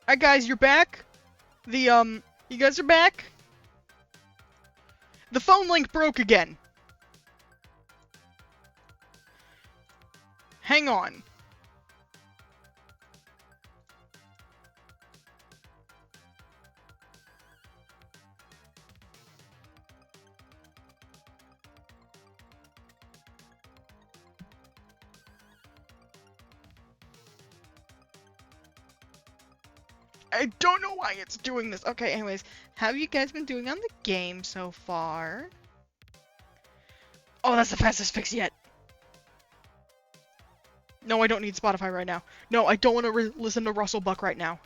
Alright guys, you're back? You guys are back? The phone link broke again. Hang on. I don't know why it's doing this. Okay, anyways, how have you guys been doing on the game so far? Oh, that's the fastest fix yet. No, I don't need Spotify right now. No, I don't want to listen to Russell Buck right now.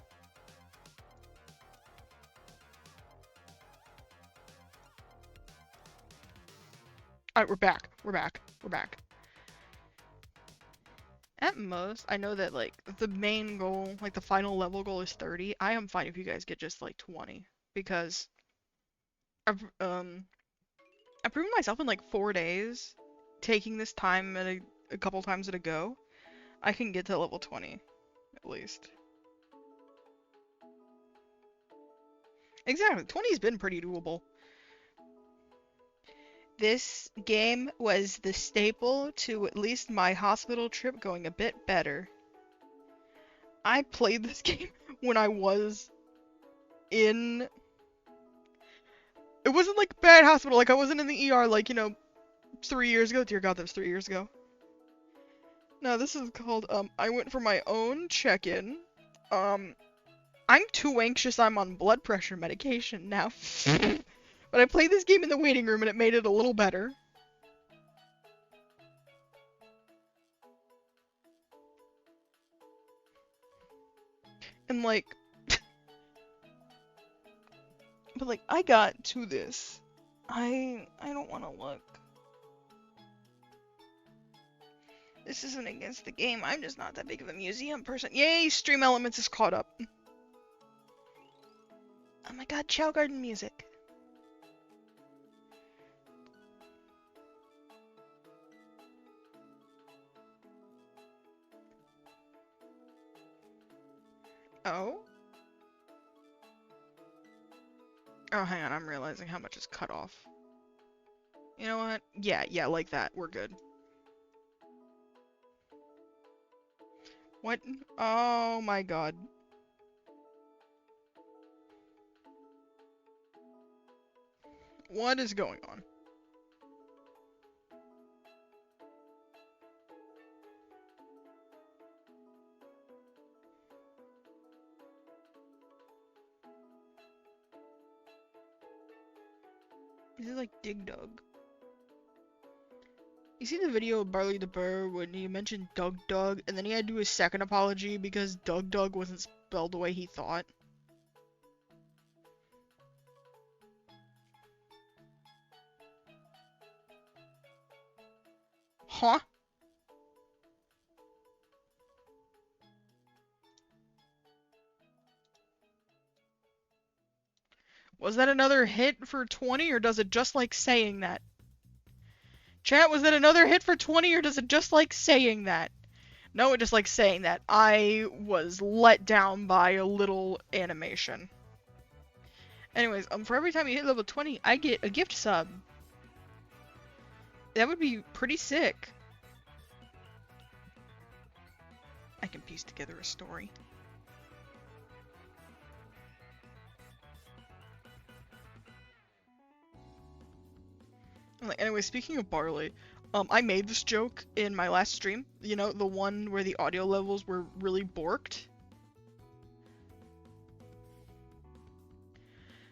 Alright, we're back. We're back. We're back. At most, I know that, like, the main goal, like, the final level goal is 30. I am fine if you guys get just, like, 20. Because I've proven myself in, like, 4 days, taking this time at a couple times at a go, I can get to level 20, at least. Exactly, 20's been pretty doable. This game was the staple to at least my hospital trip going a bit better. I played this game when I was in... It wasn't like bad hospital, like I wasn't in the ER like, 3 years ago. Dear God, that was 3 years ago. No, this is called, I went for my own check-in. I'm too anxious, I'm on blood pressure medication now. But I played this game in the waiting room and it made it a little better. And like... but like, I got to this. I don't want to look. This isn't against the game, I'm just not that big of a museum person. Yay, Stream Elements is caught up. Oh my god, Chow Garden music. Oh? Oh, hang on, I'm realizing how much is cut off. You know what? Yeah, like that. We're good. What? Oh my god. What is going on? Is it like Dig Dug? You see the video of Barley the Burr when he mentioned Doug Dug, and then he had to do a second apology because Doug Dug wasn't spelled the way he thought? Huh? Was that another hit for 20, or does it just like saying that? Chat, was that another hit for 20, or does it just like saying that? No, it just like saying that. I was let down by a little animation. Anyways, for every time you hit level 20, I get a gift sub. That would be pretty sick. I can piece together a story. Anyway, speaking of Barley, I made this joke in my last stream. You know, the one where the audio levels were really borked.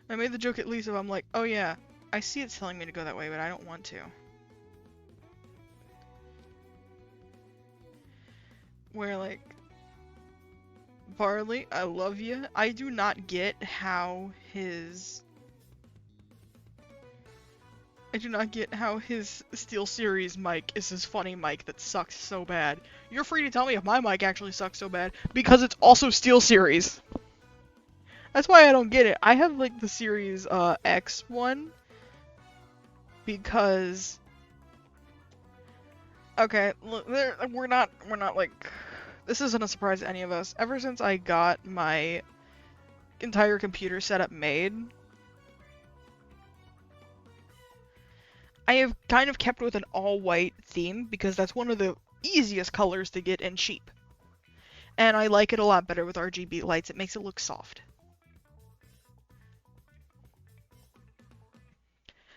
I made the joke at least of, I'm like, oh yeah, I see it's telling me to go that way, but I don't want to. Where, like, Barley, I love you. I do not get how his... I do not get how his SteelSeries mic is his funny mic that sucks so bad. You're free to tell me if my mic actually sucks so bad, because it's also SteelSeries. That's why I don't get it. I have, like, the Series X one, because... Okay, look, we're not, like... This isn't a surprise to any of us. Ever since I got my entire computer setup made, I have kind of kept with an all-white theme because that's one of the easiest colors to get and cheap. And I like it a lot better with RGB lights. It makes it look soft.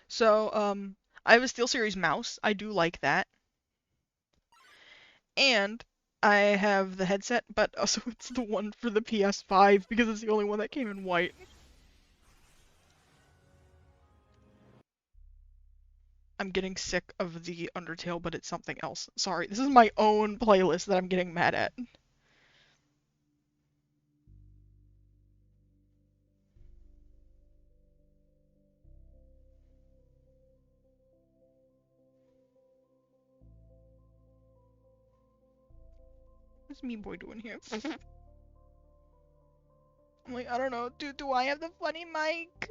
So, I have a SteelSeries mouse. I do like that. And I have the headset, but also it's the one for the PS5 because it's the only one that came in white. I'm getting sick of the Undertale, but it's something else. Sorry, this is my own playlist that I'm getting mad at. What's me boy doing here? I'm like, I don't know. Do I have the funny mic?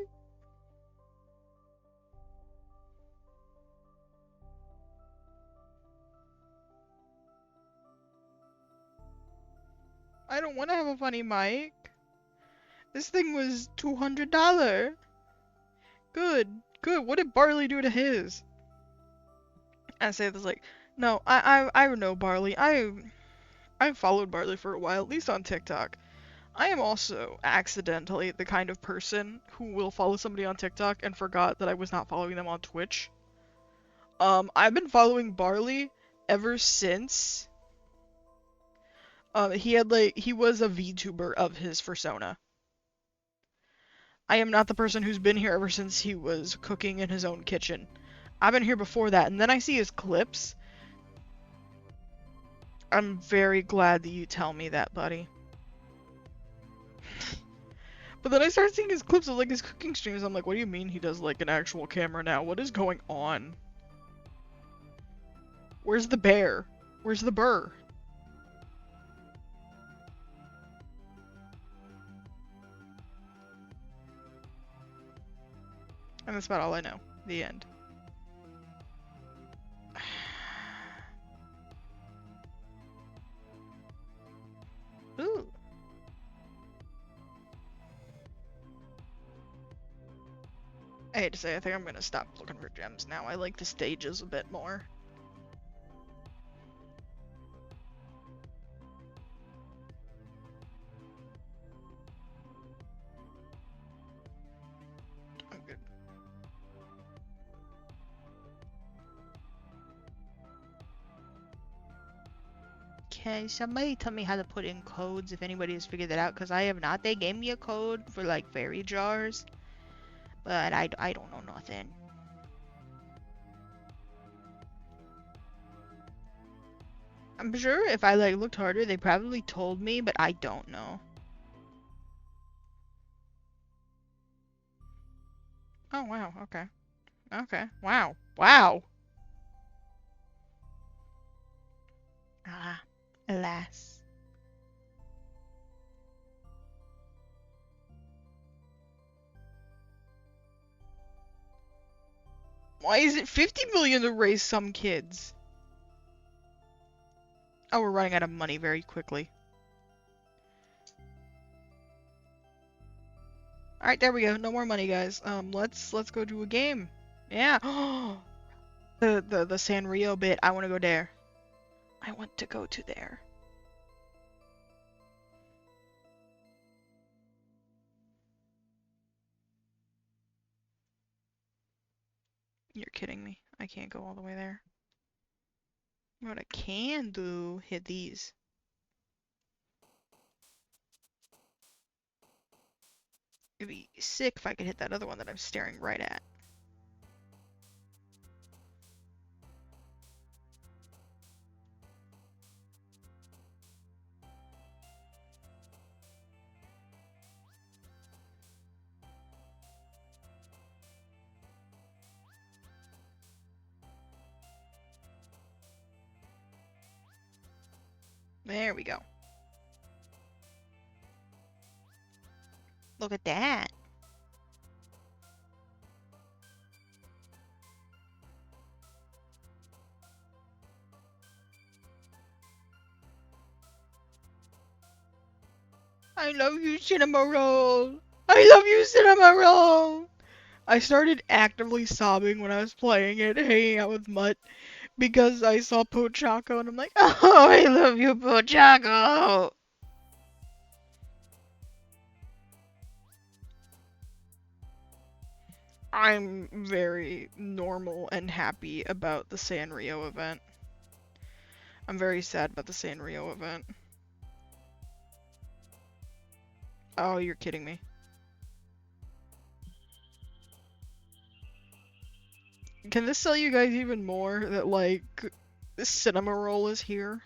I don't want to have a funny mic. This thing was $200. Good, good. What did Barley do to his? I say this like, no, I know Barley. I've followed Barley for a while, at least on TikTok. I am also accidentally the kind of person who will follow somebody on TikTok and forgot that I was not following them on Twitch. I've been following Barley ever since he was a VTuber of his persona. I am not the person who's been here ever since he was cooking in his own kitchen. I've been here before that, and then I see his clips. I'm very glad that you tell me that, buddy. But then I started seeing his clips of like his cooking streams. I'm like, what do you mean he does like an actual camera now? What is going on? Where's the bear? Where's the burr? And that's about all I know. The end. Ooh. I hate to say, I think I'm gonna stop looking for gems now. I like the stages a bit more. I'm good. Can somebody tell me how to put in codes if anybody has figured that out? Because I have not. They gave me a code for like fairy jars, but I don't know nothing. I'm sure if I like looked harder, they probably told me, but I don't know. Oh wow, okay. Okay. Wow. Wow. Ah, alas. Why is it 50 million to raise some kids? Oh, we're running out of money very quickly. Alright, there we go. No more money, guys. Let's go do a game. Yeah. the Sanrio bit. I want to go there. I want to go to there. You're kidding me. I can't go all the way there. What I can do, hit these. It'd be sick if I could hit that other one that I'm staring right at. There we go. Look at that. I love you, Cinema Roll. I love you, Cinema Roll. I started actively sobbing when I was playing it, hanging out with Mutt, because I saw Pochaco and I'm like, oh, I love you, Pochaco. I'm very normal and happy about the Sanrio event. I'm very sad about the Sanrio event. Oh, you're kidding me. Can this sell you guys even more that, like, Cinema Roll is here?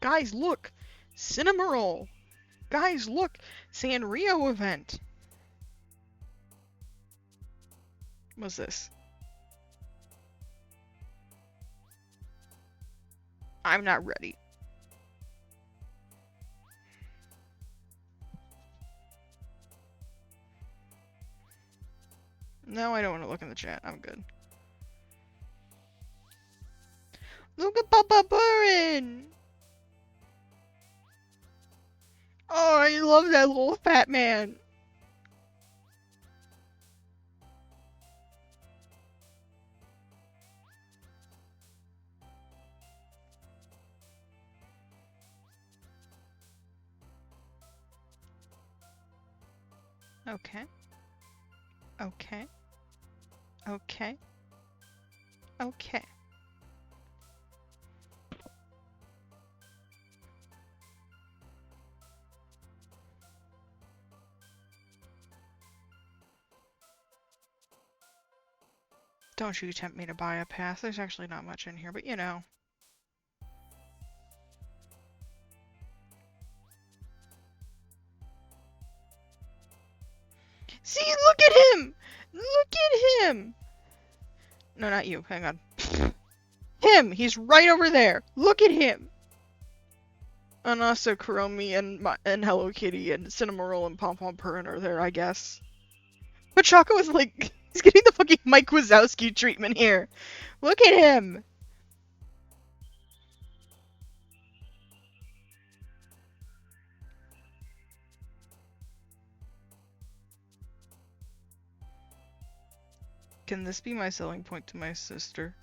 Guys, look! Cinema Roll! Guys, look! Sanrio event! What's this? I'm not ready. No, I don't want to look in the chat. I'm good. Look at Papa Burin! Oh, I love that little fat man. Okay. Okay. Okay. Okay. Don't you tempt me to buy a pass. There's actually not much in here, but you know. See, look at him! Look at him! No, not you. Hang on. Him! He's right over there! Look at him! And also Kuromi and Hello Kitty and Cinnamoroll and Pom Pom Purin are there, I guess. But Choco is like, he's getting the fucking Mike Wazowski treatment here. Look at him! Can this be my selling point to my sister?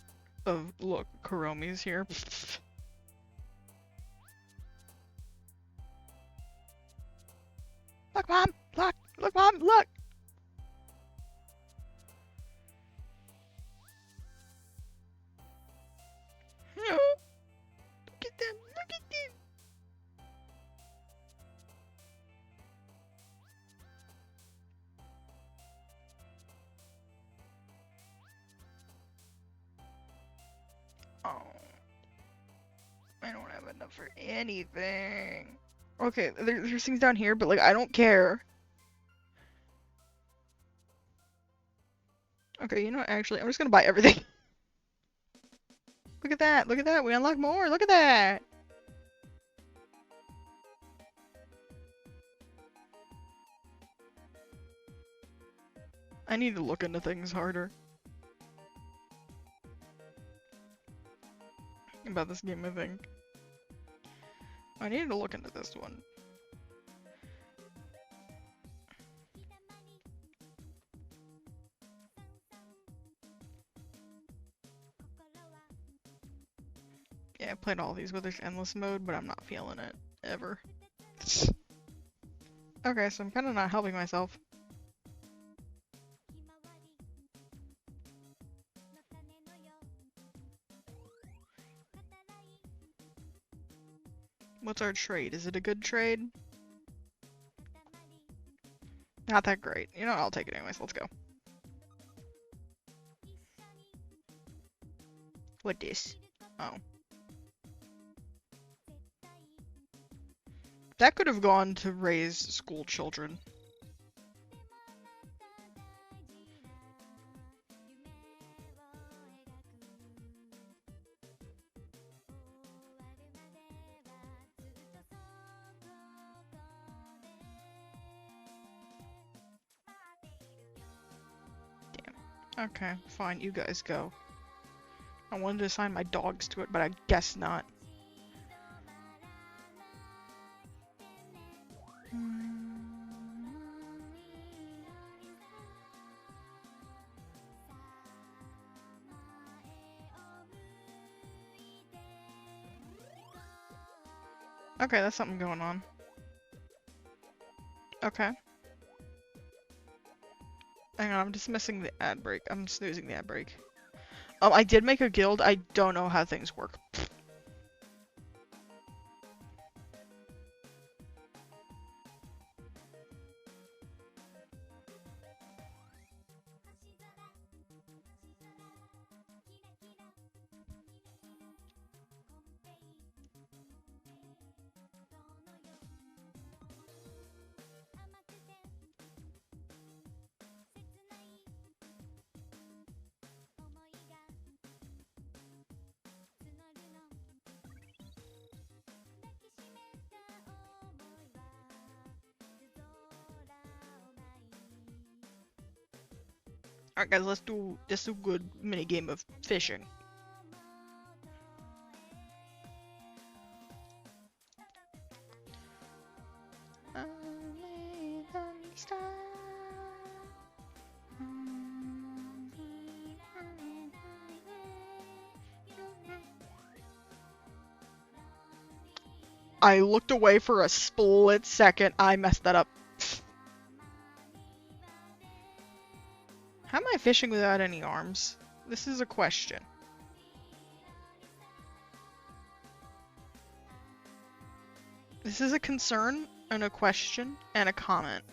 Of, look, Kuromi's here. Look, Mom! Look! Look, Mom! Look! Look at them! Look at them! Oh. I don't have enough for anything. Okay, there's things down here, but like, I don't care. Okay, you know what, actually, I'm just gonna buy everything. Look at that, look at that, we unlock more, look at that! I need to look into things harder. About this game, I think. I needed to look into this one. Yeah, I played all these, but there's endless mode, but I'm not feeling it. Ever. Okay, so I'm kinda not helping myself. What's our trade? Is it a good trade? Not that great. You know what, I'll take it anyways, let's go. What this? Oh. That could have gone to raise school children. Damn. Okay, fine, you guys go. I wanted to assign my dogs to it, but I guess not. Okay, that's something going on. Okay. Hang on, I'm dismissing the ad break. I'm snoozing the ad break. I did make a guild. I don't know how things work. Alright guys, let's do a good mini game of fishing. I looked away for a split second. I messed that up. How am I fishing without any arms? This is a question. This is a concern, and a question, and a comment.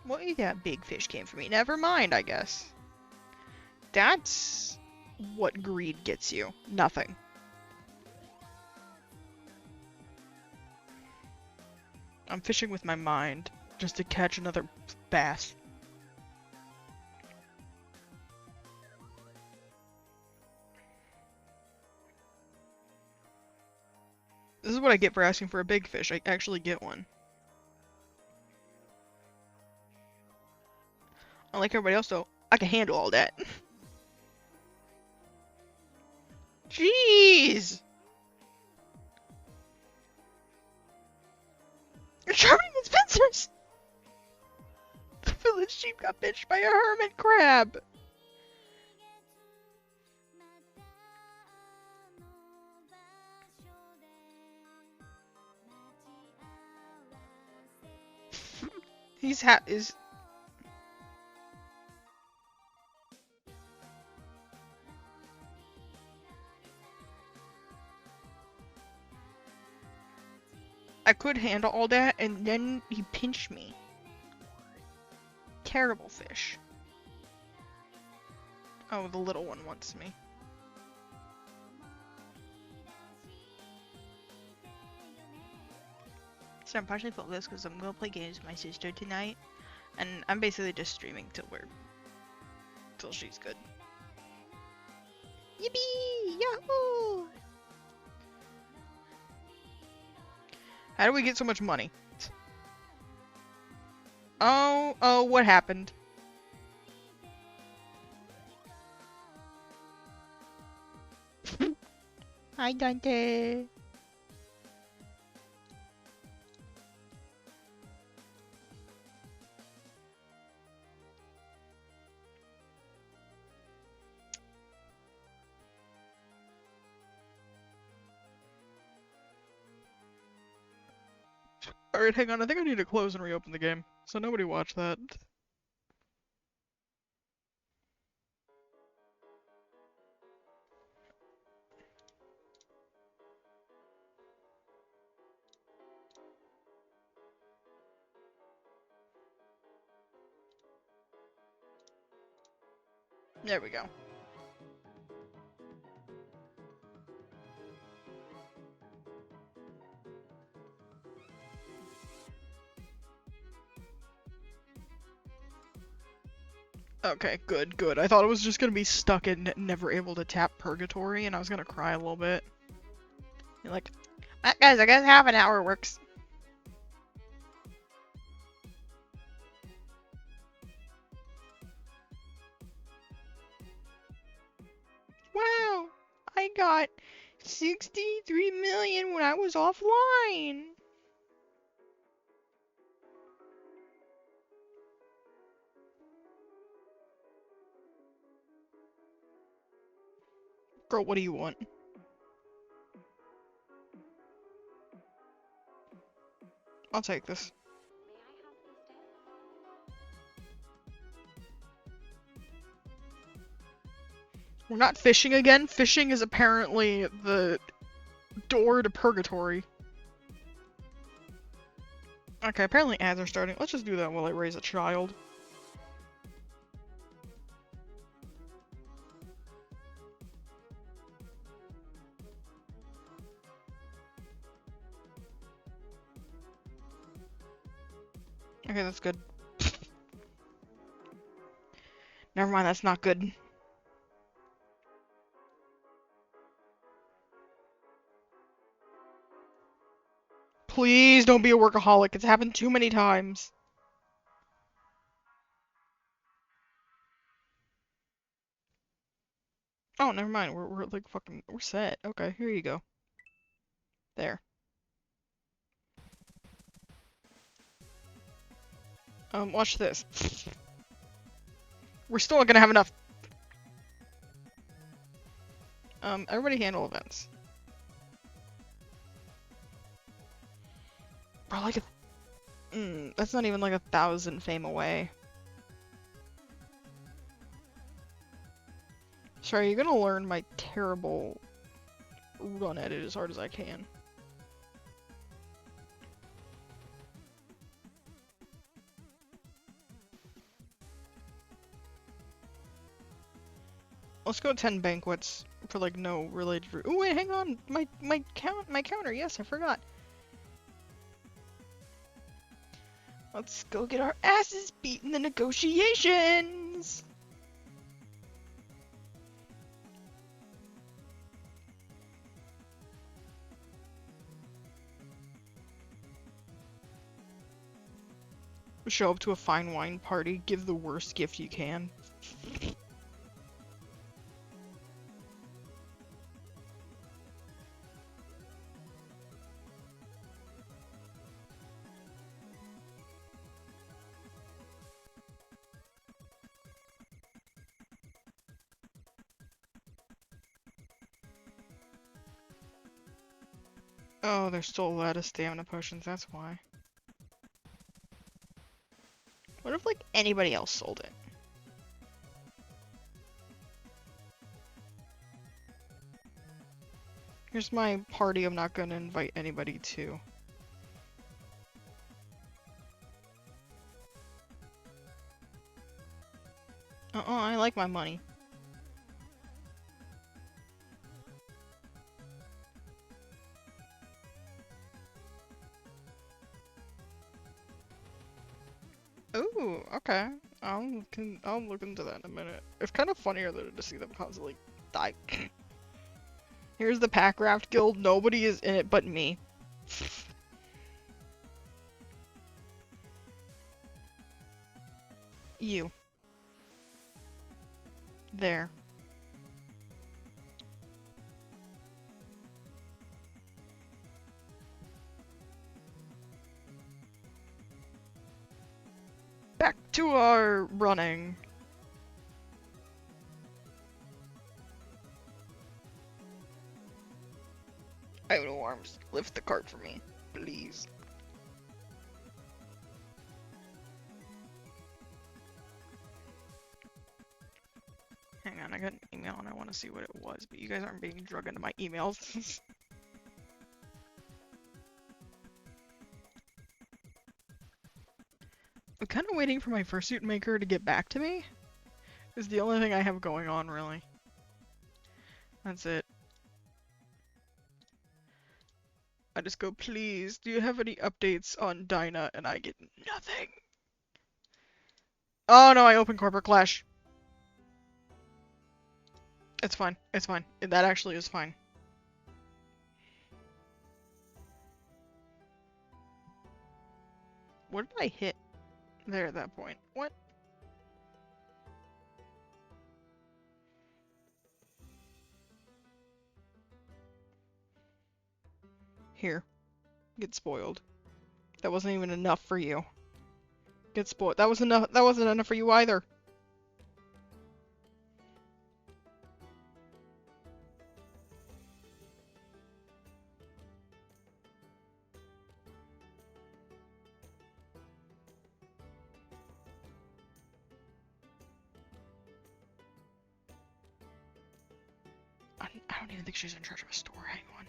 Well, that big fish came for me. Never mind, I guess. That's what greed gets you. Nothing. I'm fishing with my mind, just to catch another bass. This is what I get for asking for a big fish. I actually get one. Unlike everybody else, though, I can handle all that. Jeez! You're charming and Spencer's! The village sheep got pinched by a hermit crab! is... I could handle all that, and then he pinched me. Terrible fish. Oh, the little one wants me. So I'm partially focused because I'm gonna play games with my sister tonight, and I'm basically just streaming till she's good. Yippee! Yahoo! How do we get so much money? Oh, what happened? Hi, Dante. Alright, hang on. I think I need to close and reopen the game. So nobody watch that. There we go. Okay, good, good. I thought it was just gonna be stuck in never able to tap purgatory, and I was gonna cry a little bit. You're like, guys, I guess half an hour works. Wow, I got 63 million when I was offline. Girl, what do you want? I'll take this. We're not fishing again. Fishing is apparently the door to purgatory. Okay, apparently ads are starting. Let's just do that while I raise a child. Okay, that's good. Never mind, that's not good. Please don't be a workaholic. It's happened too many times. Oh, never mind. We're like fucking. We're set. Okay, here you go. There. Watch this. We're still not gonna have enough. Everybody handle events. Bro, like that's not even like 1,000 fame away. Sorry, you're gonna learn my terrible run at it as hard as I can. Let's go 10 banquets for like no related. Ooh, wait, hang on. My counter. Yes, I forgot. Let's go get our asses beat in the negotiations. Show up to a fine wine party. Give the worst gift you can. Oh, they're still a lot of stamina potions, that's why. What if, like, anybody else sold it? Here's my party I'm not gonna invite anybody to. I like my money. Ooh, okay. I'll look into that in a minute. It's kind of funnier though to see them constantly die. Here's the Packraft Guild. Nobody is in it but me. You. There. Back to our running. I have no arms. Lift the cart for me, please. Hang on, I got an email and I want to see what it was, but you guys aren't being drug into my emails. I'm kind of waiting for my fursuit maker to get back to me. Is the only thing I have going on, really. That's it. I just go, please, do you have any updates on Dinah? And I get nothing. Oh no, I opened Corporate Clash. It's fine. It's fine. That actually is fine. What did I hit there at that point? What? Here. Get spoiled. That wasn't even enough for you. Get spoiled. That wasn't enough for you either. don't even think she's in charge of a store. Hang on.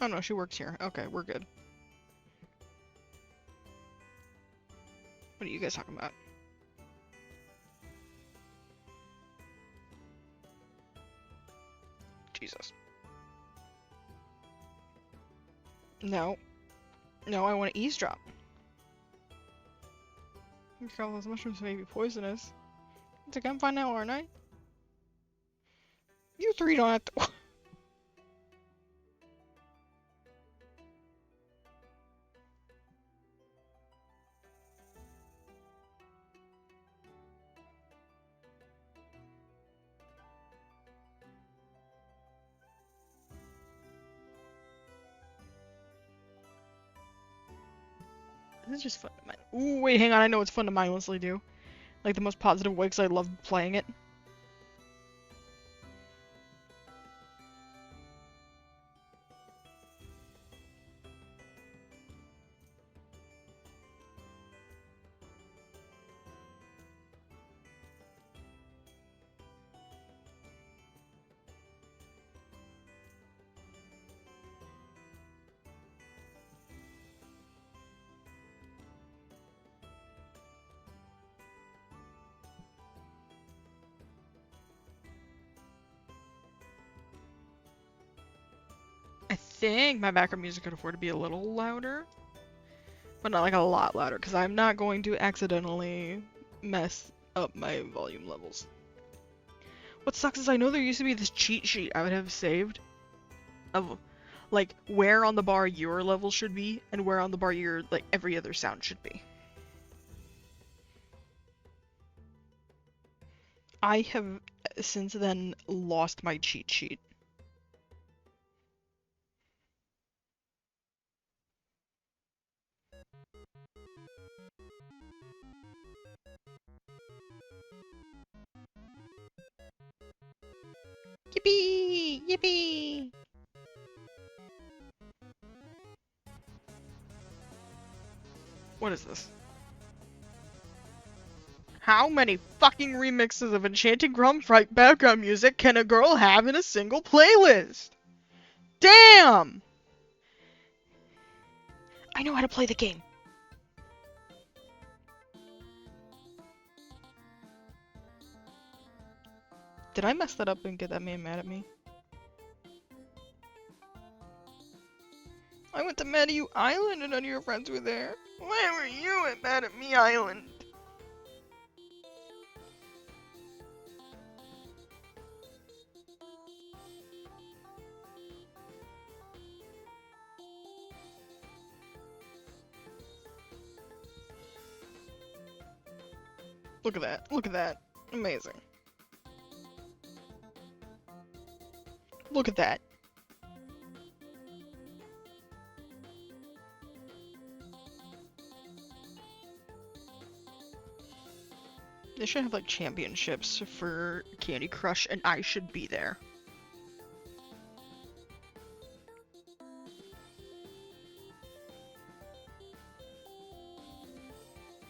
Oh no, she works here. Okay, we're good. What are you guys talking about? Jesus. No. No, I want to eavesdrop. All those mushrooms may be poisonous. It's like, I'm fine now, aren't I? You three don't have to. This is just fun to mind. Ooh, wait, hang on. I know it's fun to mindlessly do. Like the most positive way, because I love playing it. I think my background music could afford to be a little louder. But not like a lot louder, because I'm not going to accidentally mess up my volume levels. What sucks is I know there used to be this cheat sheet I would have saved of like where on the bar your level should be and where on the bar your like every other sound should be. I have since then lost my cheat sheet. Yippee! Yippee! What is this? How many fucking remixes of Enchanting Drum Fright background music can a girl have in a single playlist? Damn! I know how to play the game. Did I mess that up and get that man mad at me? I went to Mad at You Island and none of your friends were there. Why were you at Mad at Me Island? Look at that. Look at that. Amazing. Look at that. They should have like championships for Candy Crush and I should be there.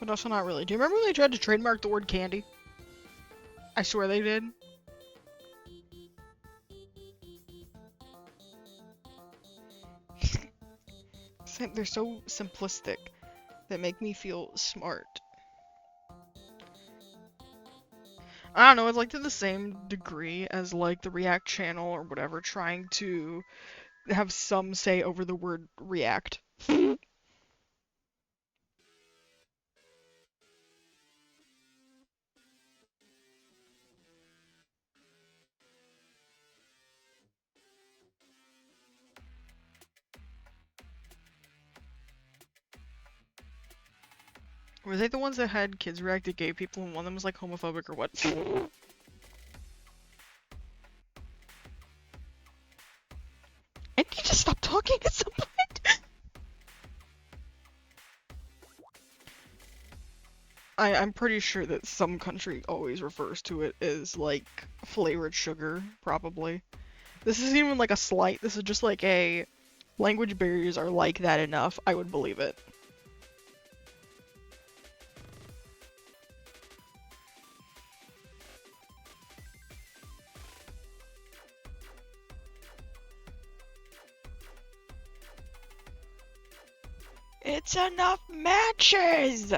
But also not really. Do you remember when they tried to trademark the word candy? I swear they did. They're so simplistic that make me feel smart. I don't know, it's like to the same degree as like the React channel or whatever trying to have some say over the word React. Were they the ones that had kids react to gay people and one of them was like homophobic or what? I need to stop talking at some point. I'm pretty sure that some country always refers to it as, like, flavored sugar, probably. This isn't even like a slight, this is just like a language barriers are like that enough, I would believe it. It's enough matches!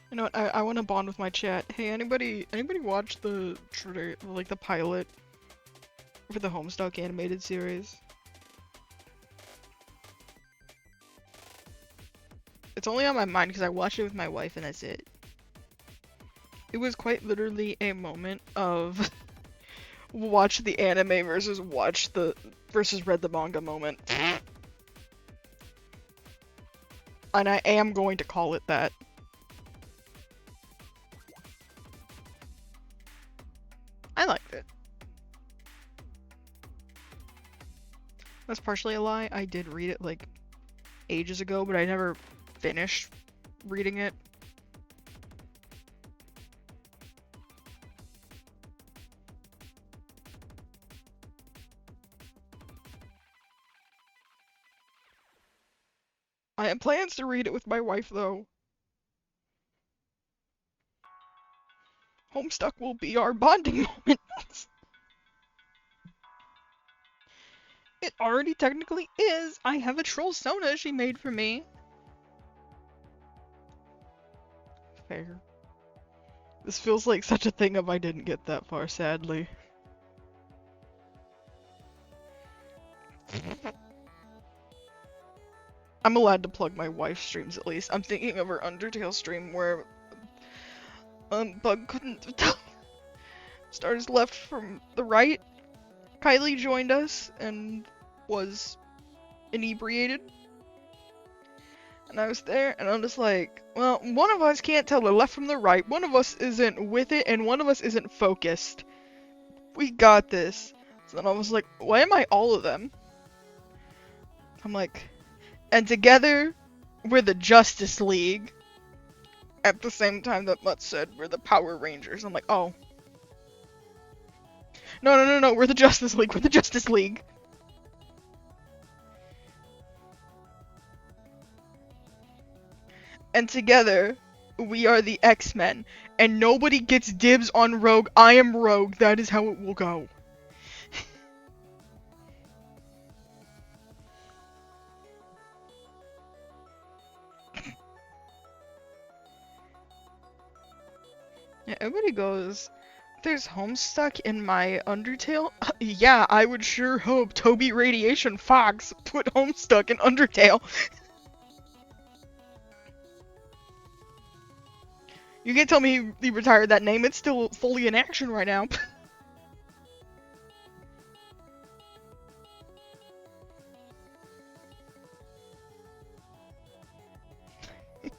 You know what, I want to bond with my chat. Hey, anybody watch the pilot for the Homestuck animated series? It's only on my mind because I watched it with my wife and that's it. It was quite literally a moment of watch the anime versus read the manga moment. And I am going to call it that. I liked it. That's partially a lie. I did read it like ages ago, but I never finished reading it. I have plans to read it with my wife though. Homestuck will be our bonding moment. It already technically is. I have a troll Sona she made for me. Fair. This feels like such a thing if I didn't get that far, sadly. I'm allowed to plug my wife's streams at least. I'm thinking of her Undertale stream where Bug couldn't tell. Stars left from the right. Kylie joined us and was inebriated. And I was there and I'm just like, well, one of us can't tell the left from the right, one of us isn't with it, and one of us isn't focused. We got this. So then I was like, why am I all of them? I'm like, and together, we're the Justice League. At the same time that Mutt said, we're the Power Rangers. I'm like, oh. No, we're the Justice League, we're the Justice League. And together, we are the X-Men. And nobody gets dibs on Rogue. I am Rogue. That is how it will go. Yeah, everybody goes, there's Homestuck in my Undertale? Yeah, I would sure hope Toby Radiation Fox put Homestuck in Undertale. You can't tell me he retired that name, it's still fully in action right now.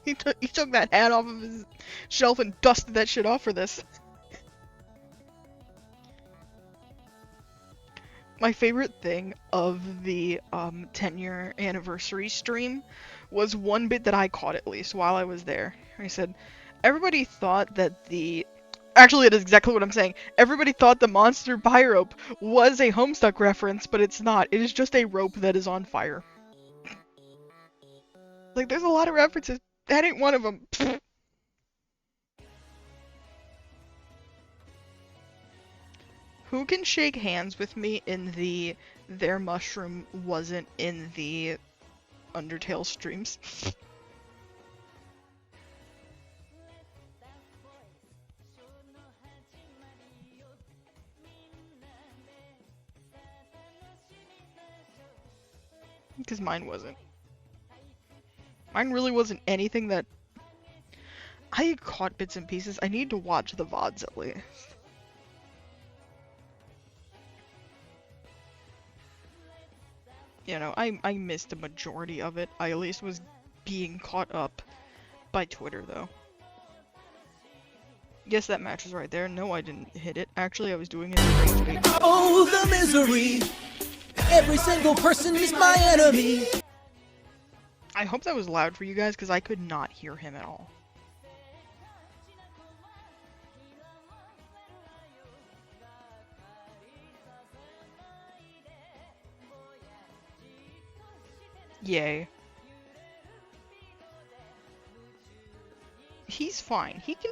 He took that hat off of his shelf and dusted that shit off for this. My favorite thing of the 10-year anniversary stream was one bit that I caught at least while I was there. I said, everybody thought that actually, it is exactly what I'm saying. Everybody thought the monster pie rope was a Homestuck reference, but it's not. It is just a rope that is on fire. Like, there's a lot of references. That ain't one of them. Who can shake hands with me in the their mushroom wasn't in the Undertale streams? Because mine wasn't. Mine really wasn't anything that... I caught bits and pieces. I need to watch the VODs at least. You know, I missed a majority of it. I at least was being caught up by Twitter, though. Yes, that match was right there. No, I didn't hit it. Actually, I was doing it in rage bait. Oh, the misery! Every single person is my enemy! I hope that was loud for you guys, because I could not hear him at all. Yay. He's fine. He can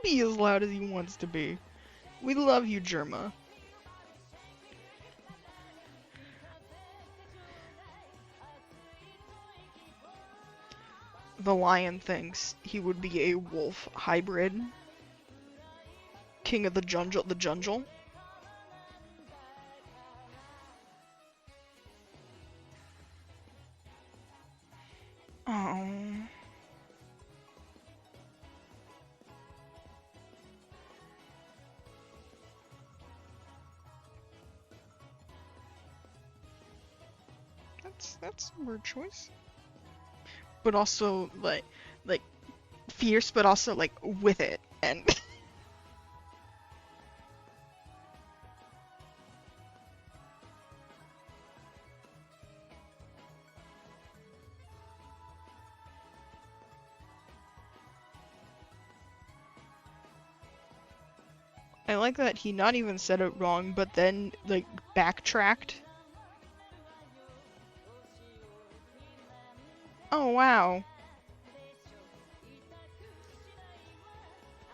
be as loud as he wants to be. We love you, Germa. The lion thinks he would be a wolf hybrid. King of the jungle. Oh. That's a weird choice. But also like fierce, but also like with it, and I like that he not even said it wrong, but then like backtracked. Oh wow.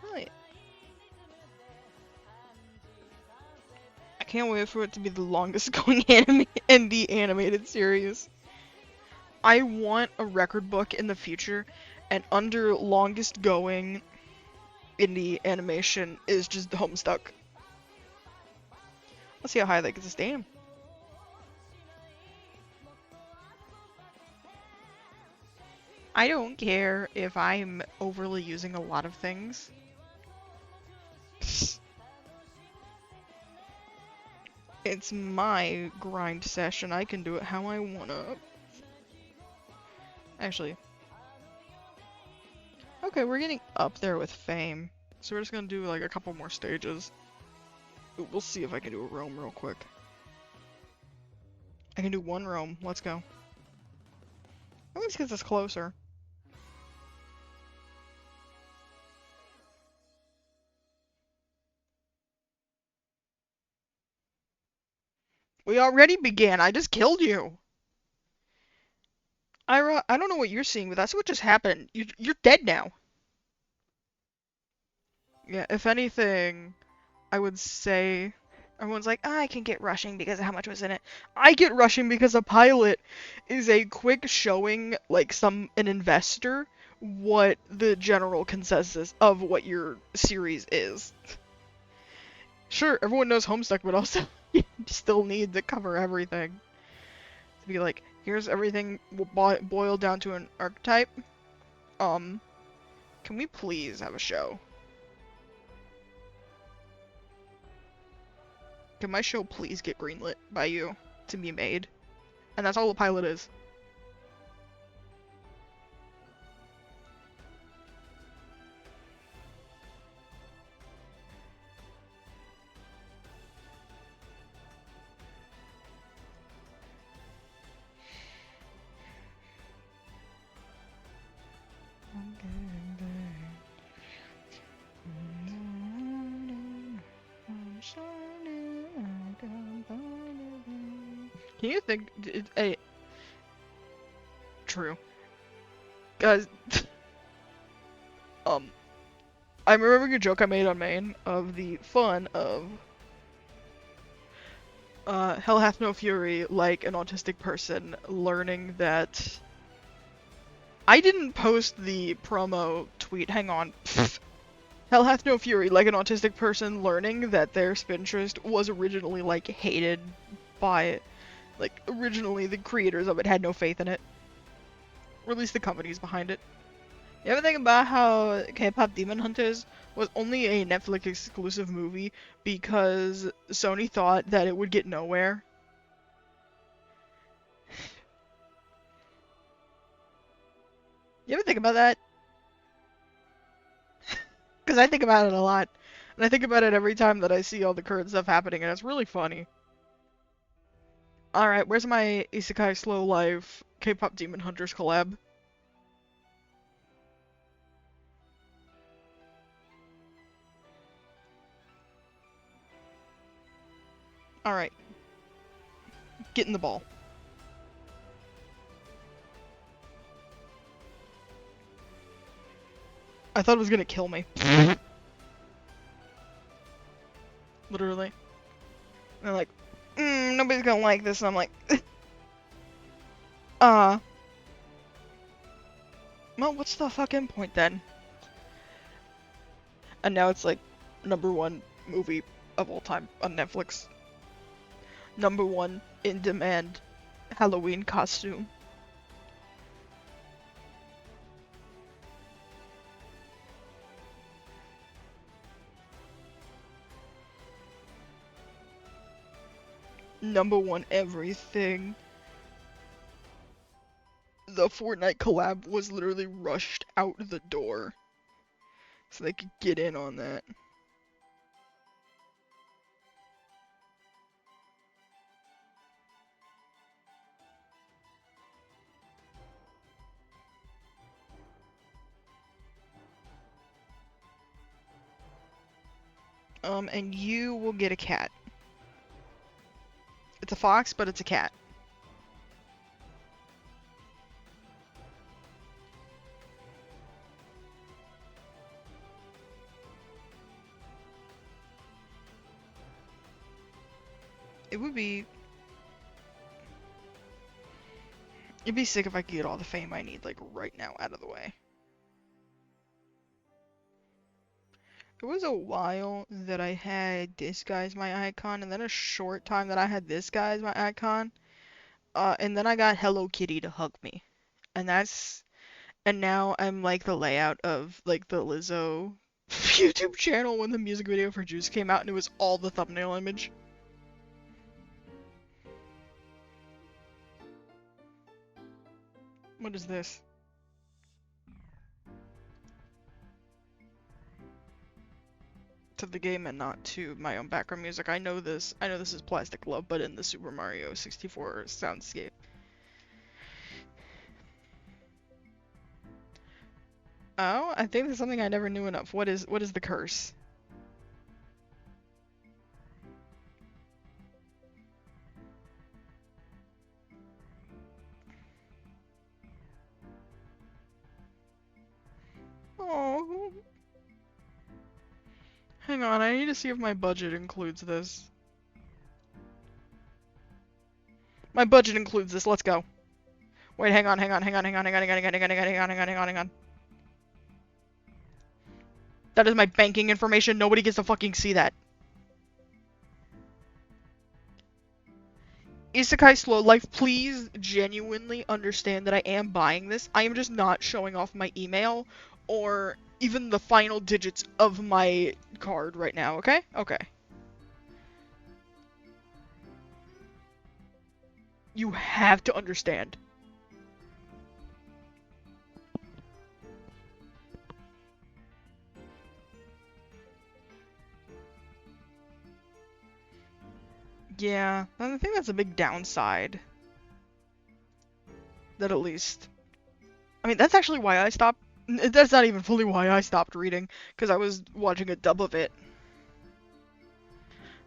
Right. I can't wait for it to be the longest going anime in the animated series. I want a record book in the future, and under longest going in the animation is just Homestuck. Let's see how high that gets us. Damn. I don't care if I'm overly using a lot of things. It's my grind session. I can do it how I wanna. Actually. Okay, we're getting up there with fame. So we're just gonna do like a couple more stages. We'll see if I can do a roam real quick. I can do one roam. Let's go. At least gets us closer. We already began. I just killed you. Ira, I don't know what you're seeing, but that's what just happened. You're dead now. Yeah, if anything, I would say everyone's like, I can get rushing because of how much was in it. I get rushing because a pilot is a quick showing, like an investor, what the general consensus of what your series is. Sure, everyone knows Homestuck, but also you still need to cover everything. To be like, here's everything boiled down to an archetype. Can we please have a show? Can my show please get greenlit by you to be made? And that's all the pilot is. Can you think? True. Guys, I'm remembering a joke I made on main of the fun of Hell Hath No Fury, like an autistic person learning that I didn't post the promo tweet. Hang on. Hell Hath No Fury, like an autistic person learning that their Spintress was originally like hated by, like originally the creators of it had no faith in it. Or at least the companies behind it. You ever think about how K-pop Demon Hunters was only a Netflix exclusive movie because Sony thought that it would get nowhere? You ever think about that? Because I think about it a lot. And I think about it every time that I see all the current stuff happening, and it's really funny. Alright, where's my Isekai Slow Life K-pop Demon Hunters collab? Alright, get in the ball. I thought it was gonna kill me. Literally. And they're like, nobody's gonna like this, and I'm like, well, what's the fucking point then? And now it's like, #1 movie of all time on Netflix. #1 in demand Halloween costume. #1 everything. The Fortnite collab was literally rushed out the door so they could get in on that. And you will get a cat. It's a fox, but it's a cat. It would be... It'd be sick if I could get all the fame I need, like, right now out of the way. It was a while that I had this guy as my icon, and then a short time that I had this guy as my icon. And then I got Hello Kitty to hug me. And that's... And now I'm like the layout of, like, the Lizzo YouTube channel when the music video for Juice came out, and it was all the thumbnail image. What is this? To the game and not to my own background music. I know this is Plastic Love, but in the Super Mario 64 soundscape. Oh, I think there's something I never knew enough. What is the curse? Oh. Hang on, I need to see if my budget includes this. My budget includes this, let's go. Wait, hang on. That is my banking information, nobody gets to fucking see that. Isekai Slow Life, please genuinely understand that I am buying this. I am just not showing off my email or even the final digits of my card right now, okay? Okay. You have to understand. Yeah, I think that's a big downside. That at least... I mean, that's actually why I stopped... That's not even fully why I stopped reading, because I was watching a dub of it.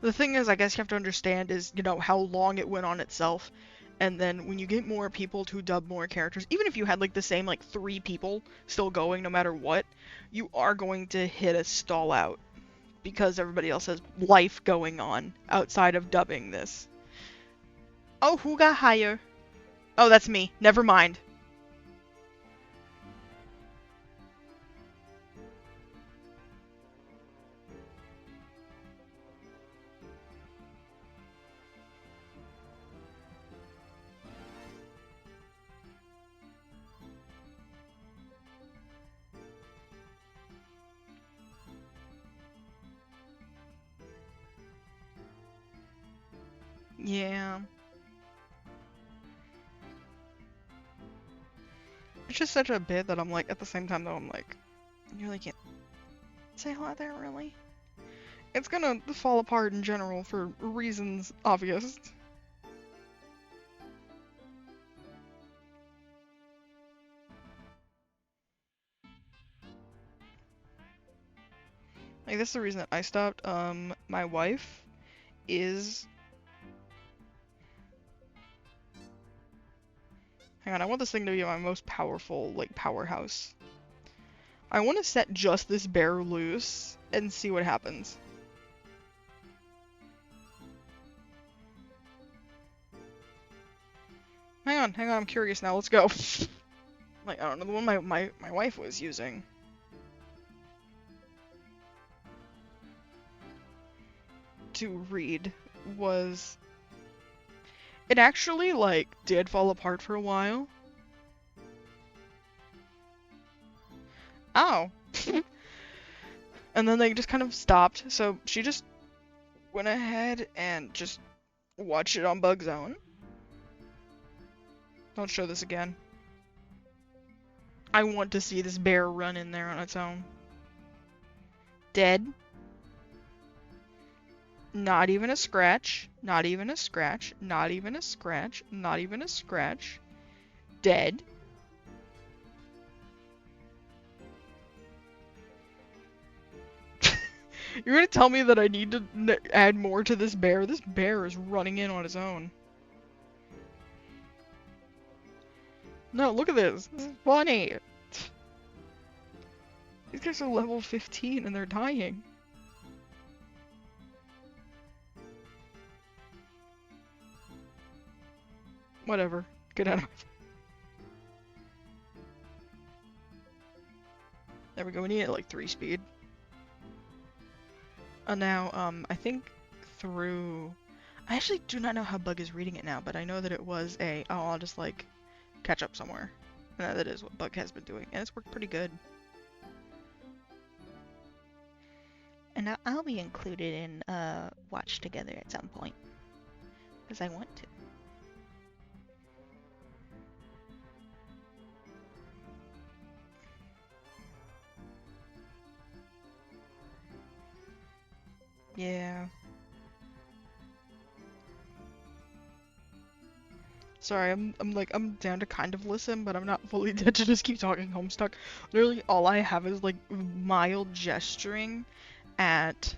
The thing is, I guess you have to understand is, you know, how long it went on itself. And then when you get more people to dub more characters, even if you had like the same like 3 people still going no matter what, you are going to hit a stall out. Because everybody else has life going on outside of dubbing this. Oh, who got higher? Oh, that's me. Never mind. Yeah. It's just such a bit that I'm like, at the same time though, I'm like, you really can't say a lot there, really. It's gonna fall apart in general for reasons obvious. Like, this is the reason that I stopped. My wife is... Hang on, I want this thing to be my most powerful, like, powerhouse. I want to set just this bear loose and see what happens. Hang on, I'm curious now, let's go. Like, I don't know, the one my wife was using. To read was... It actually, like, did fall apart for a while. Ow. And then they just kind of stopped, so she just went ahead and just watched it on Bug Zone. Don't show this again. I want to see this bear run in there on its own. Dead. Not even a scratch. Not even a scratch. Not even a scratch. Not even a scratch. Dead. You're gonna tell me that I need to add more to this bear? This bear is running in on its own. No, look at this. This is funny. These guys are level 15 and they're dying. Whatever. Get out of my... There we go. We need it at like 3 speed. Now, I think through... I actually do not know how Bug is reading it now, but I know that it was a... Oh, I'll just like catch up somewhere. And that is what Bug has been doing, and it's worked pretty good. And I'll be included in Watch Together at some point. Because I want to. Yeah. Sorry, I'm down to kind of listen, but I'm not fully dead to just keep talking Homestuck. Literally all I have is like mild gesturing at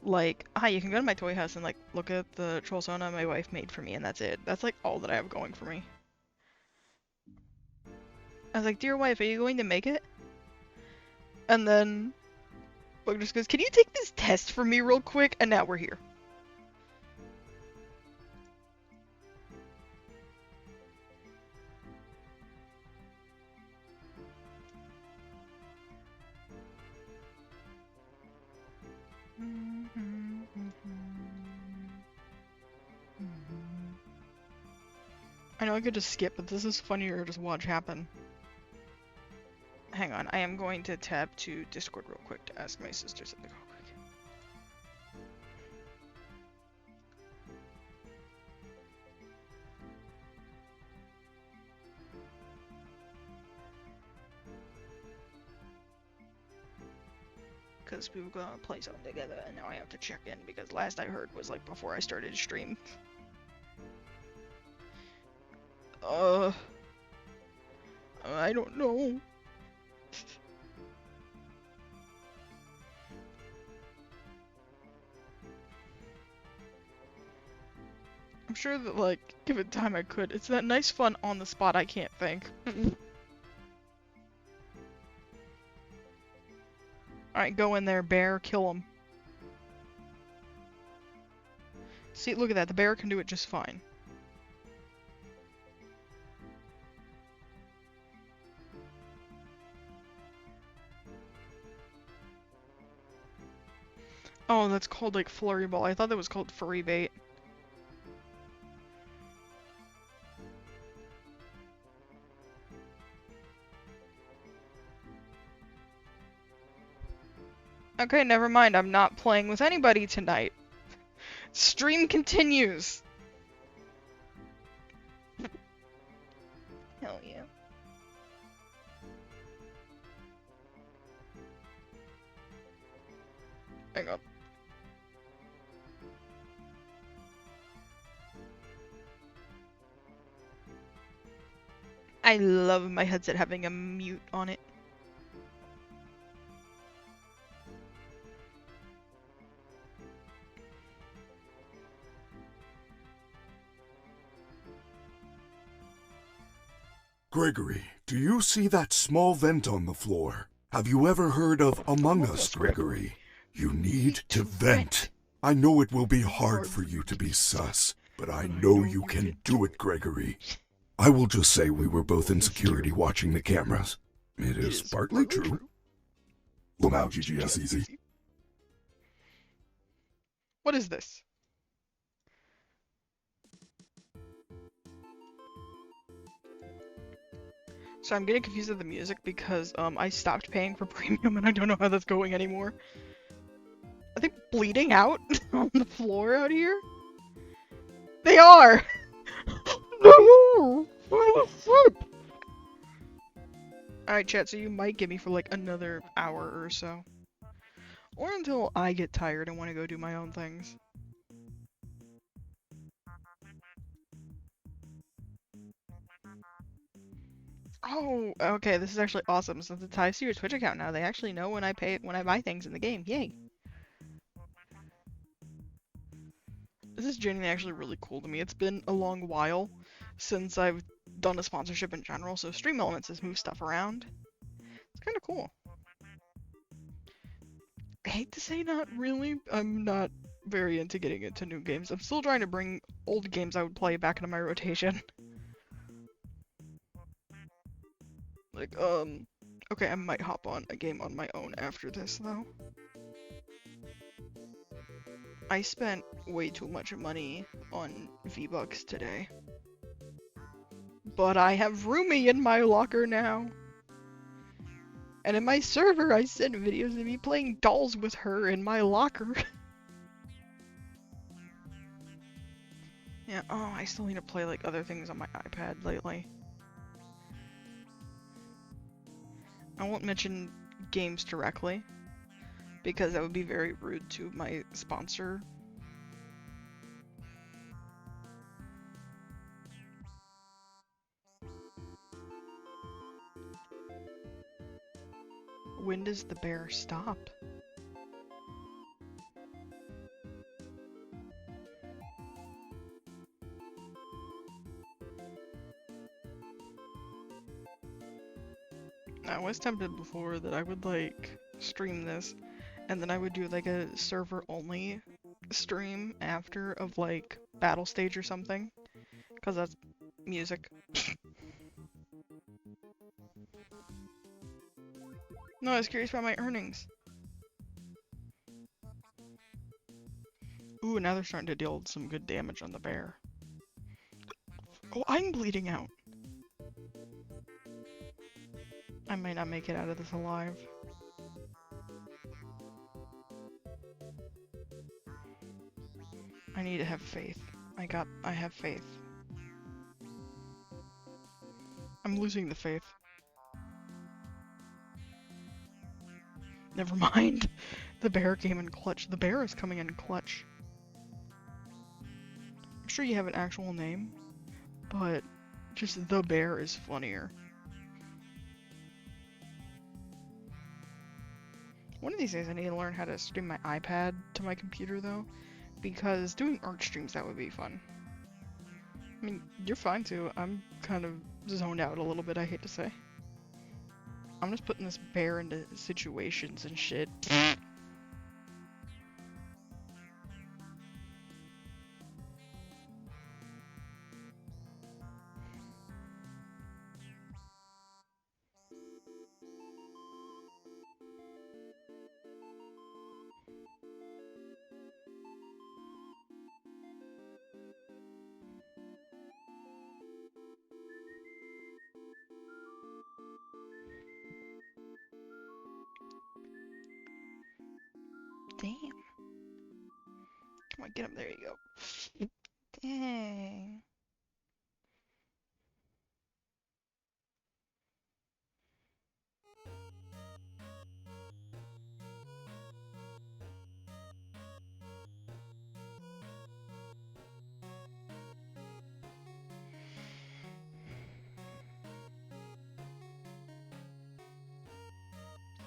like, hi, you can go to my toy house and like look at the troll sauna my wife made for me, and that's it. That's like all that I have going for me. I was like, dear wife, are you going to make it? And then Bug just goes, can you take this test for me real quick? And now we're here. I know I could just skip, but this is funnier to just watch happen. Hang on, I am going to tab to Discord real quick to ask my sister something real quick. Because we were gonna play something together, and now I have to check in, because last I heard was like before I started to stream. I don't know. I'm sure that, like, given time I could. It's that nice fun on the spot I can't think. Alright, go in there, bear. Kill him. See, look at that. The bear can do it just fine. Oh, that's called, like, flurry ball. I thought that was called furry bait. Okay, never mind. I'm not playing with anybody tonight. Stream continues. Hell yeah. Hang on. I love my headset having a mute on it. Gregory, do you see that small vent on the floor? Have you ever heard of Among Us, Gregory? You need to vent. I know it will be hard for you to be sus, but I know you can do it, Gregory. I will just say we were both in security watching the cameras. It is partly true. Lamau GGS easy. What is this? So I'm getting confused with the music because I stopped paying for premium and I don't know how that's going anymore. Are they bleeding out on the floor out here? They are! No! Alright, chat, so you might get me for like another hour or so. Or until I get tired and want to go do my own things. Oh, okay, this is actually awesome. Since it ties to your Twitch account now, they actually know when I buy things in the game. Yay! This is genuinely actually really cool to me. It's been a long while since I've done a sponsorship in general, so Stream Elements has moved stuff around. It's kind of cool. I hate to say not really. I'm not very into getting into new games. I'm still trying to bring old games I would play back into my rotation. Like, okay, I might hop on a game on my own after this, though. I spent way too much money on V-Bucks today. But I have Rumi in my locker now. And in my server, I sent videos of me playing dolls with her in my locker. Yeah, oh, I still need to play, like, other things on my iPad lately. I won't mention games directly, because that would be very rude to my sponsor. When does the bear stop? I was tempted before that I would, like, stream this, and then I would do, like, a server-only stream after of, like, Battle Stage or something, because that's music. No, I was curious about my earnings. Ooh, now they're starting to deal some good damage on the bear. Oh, I'm bleeding out. I might not make it out of this alive. I need to have faith. I have faith. I'm losing the faith. Never mind. The bear came in clutch. The bear is coming in clutch. I'm sure you have an actual name, but just the bear is funnier. One of these days I need to learn how to stream my iPad to my computer though, because doing art streams, that would be fun. I mean, you're fine too. I'm kind of zoned out a little bit, I hate to say. I'm just putting this bear into situations and shit. Damn. Come on, get him. There you go. Dang.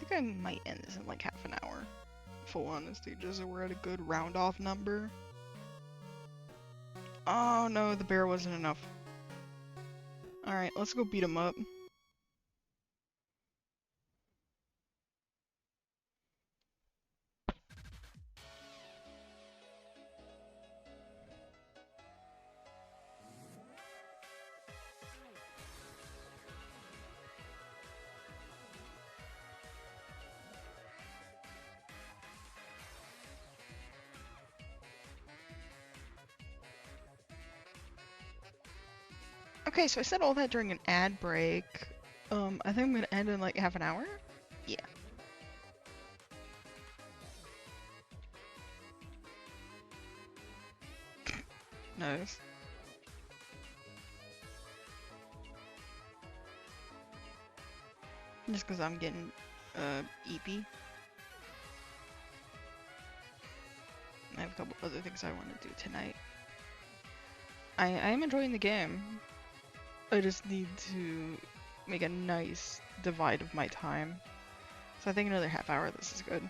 think I might end this in like half an hour. Full honesty, just so we're at a good round off number. Oh no, the bear wasn't enough. Alright, let's go beat him up. Okay, so I said all that during an ad break. I think I'm gonna end in like half an hour? Yeah. Nice. Just because I'm getting, EP. I have a couple other things I want to do tonight. I am enjoying the game. I just need to make a nice divide of my time. So I think another half hour, this is good.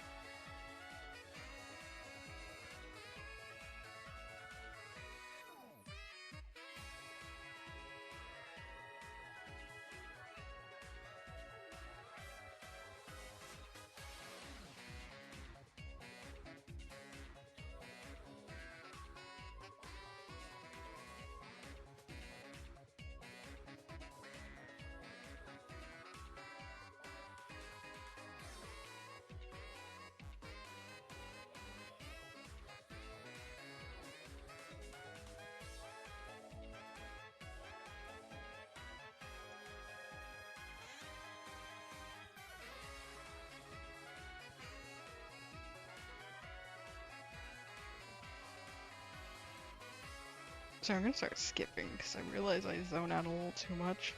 So I'm gonna start skipping because I realize I zone out a little too much.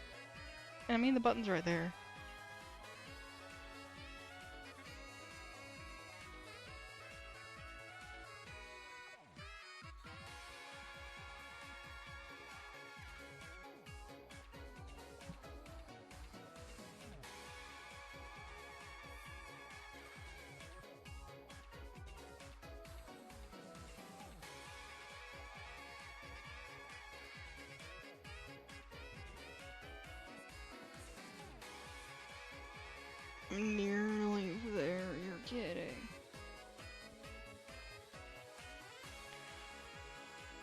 And I mean, the button's right there. I'm nearly there, you're kidding.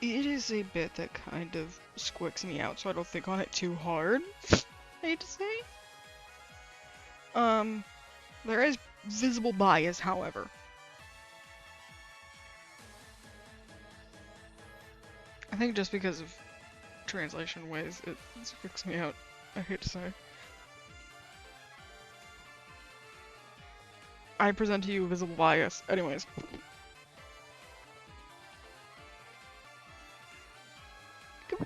It is a bit that kind of squicks me out, so I don't think on it too hard. I hate to say. There is visible bias, however. I think just because of translation ways, it squicks me out. I hate to say. I present to you visible bias. Anyways.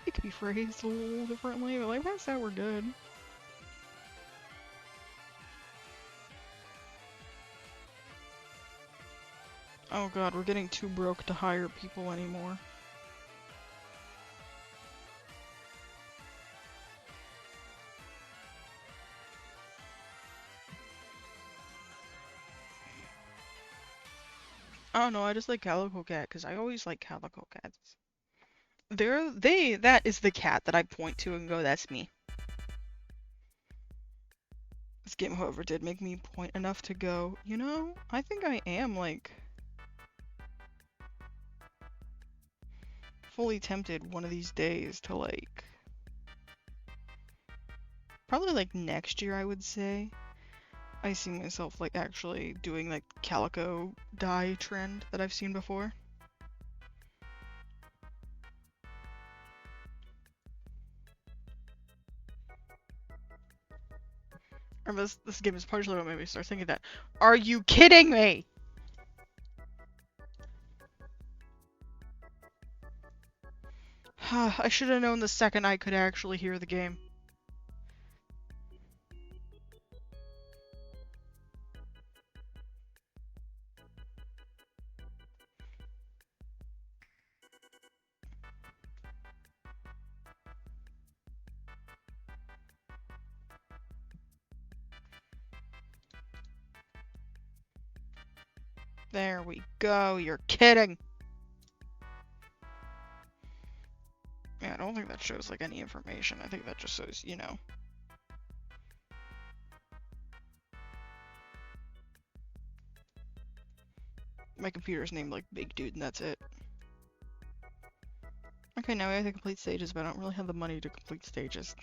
It could be phrased a little differently, but like past that we're good. Oh god, we're getting too broke to hire people anymore. I don't know, I just like Calico Cat, because I always like Calico Cats. That is the cat that I point to and go, that's me. This game, however, did make me point enough to go, you know, I think I am, like, fully tempted one of these days to, like, probably, like, next year, I would say. I see myself, like, actually doing, like, calico dye trend that I've seen before. Or this game is partially what made me start thinking that. Are you kidding me? I should have known the second I could actually hear the game. There we go. You're kidding. Yeah, I don't think that shows like any information. I think that just shows, you know. My computer's named like Big Dude and that's it. Okay, now we have to complete stages, but I don't really have the money to complete stages.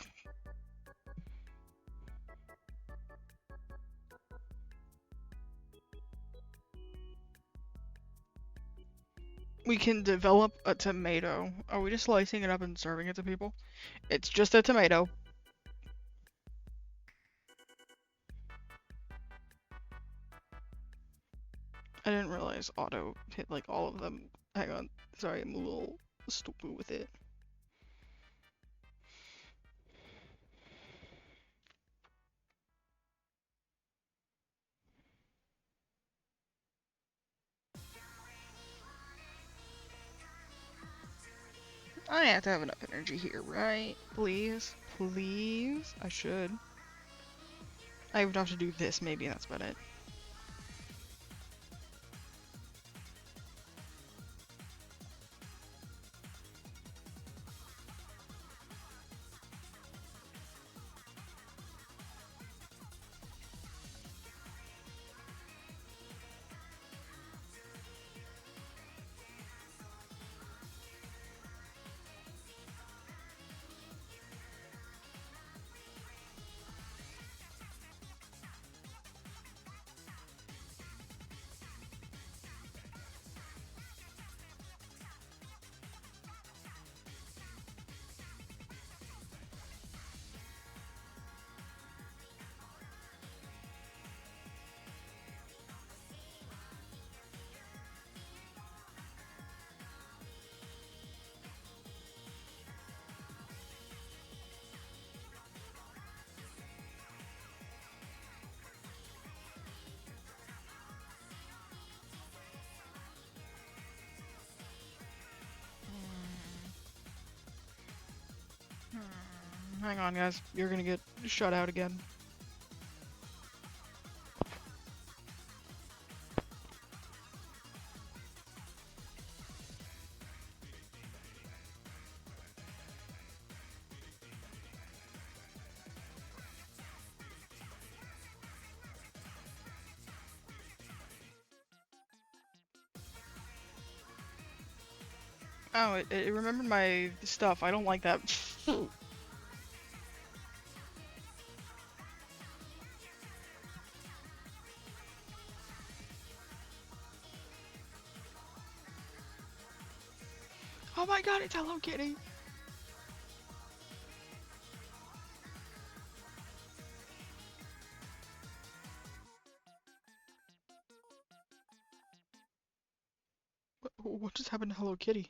We can develop a tomato. Are we just slicing it up and serving it to people? It's just a tomato. I didn't realize auto hit like all of them. Hang on. Sorry, I'm a little stupid with it. I have to have enough energy here, right? Please? Please? I should. I would have to do this maybe, that's about it. Hang on, guys. You're gonna get shut out again. Oh, it remembered my stuff. I don't like that. Oh my god, it's Hello Kitty! What just happened to Hello Kitty?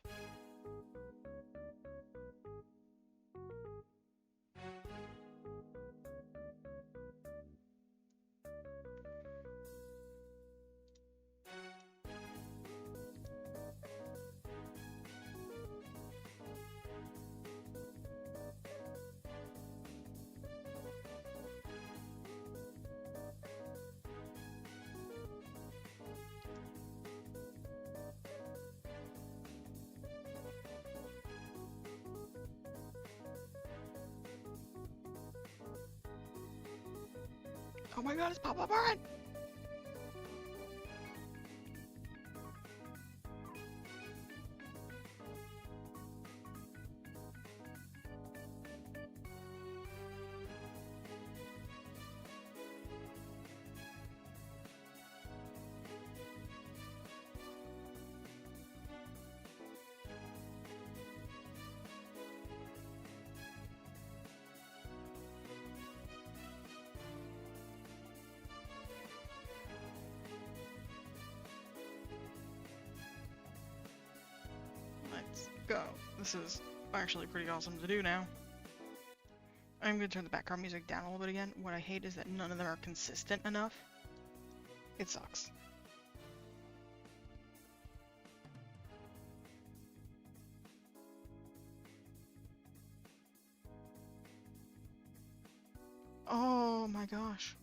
Oh my god, it's Papa Burn! Let's go. This is actually pretty awesome to do now. I'm gonna turn the background music down a little bit again. What I hate is that none of them are consistent enough. It sucks. Oh my gosh.